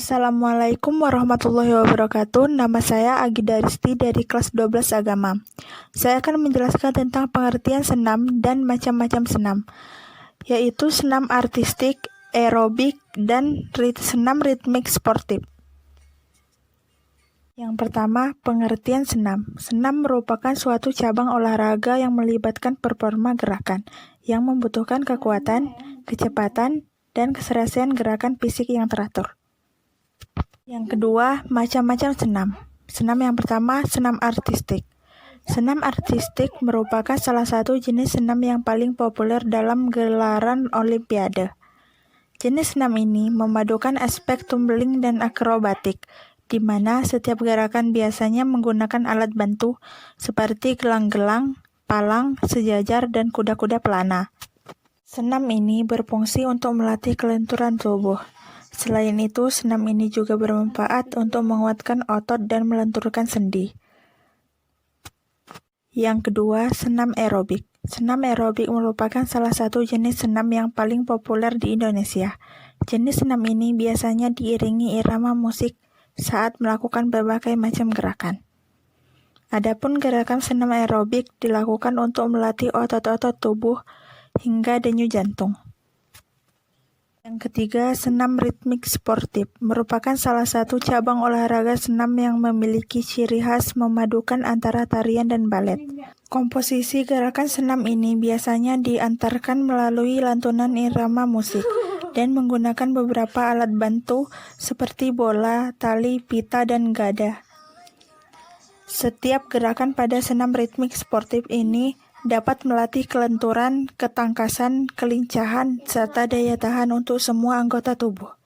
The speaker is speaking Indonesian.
Assalamualaikum warahmatullahi wabarakatuh. Nama saya Agida Risti dari kelas 12 Agama. Saya akan menjelaskan tentang pengertian senam dan macam-macam senam, yaitu senam artistik, aerobik, dan senam ritmik sportif. Yang pertama, pengertian senam. Senam merupakan suatu cabang olahraga yang melibatkan performa gerakan, yang membutuhkan kekuatan, kecepatan, dan keserasian gerakan fisik yang teratur. Yang kedua, macam-macam senam. Senam yang pertama, senam artistik. Senam artistik merupakan salah satu jenis senam yang paling populer dalam gelaran Olimpiade. Jenis senam ini memadukan aspek tumbling dan akrobatik, di mana setiap gerakan biasanya menggunakan alat bantu seperti gelang-gelang, palang, sejajar, dan kuda-kuda pelana. Senam ini berfungsi untuk melatih kelenturan tubuh. Selain itu, senam ini juga bermanfaat untuk menguatkan otot dan melenturkan sendi. Yang kedua, senam aerobik. Senam aerobik merupakan salah satu jenis senam yang paling populer di Indonesia. Jenis senam ini biasanya diiringi irama musik saat melakukan berbagai macam gerakan. Adapun gerakan senam aerobik dilakukan untuk melatih otot-otot tubuh hingga denyut jantung. Yang ketiga, senam ritmik sportif merupakan salah satu cabang olahraga senam yang memiliki ciri khas memadukan antara tarian dan balet. Komposisi gerakan senam ini biasanya diantarkan melalui lantunan irama musik dan menggunakan beberapa alat bantu seperti bola, tali, pita, dan gada. Setiap gerakan pada senam ritmik sportif ini dapat melatih kelenturan, ketangkasan, kelincahan, serta daya tahan untuk semua anggota tubuh.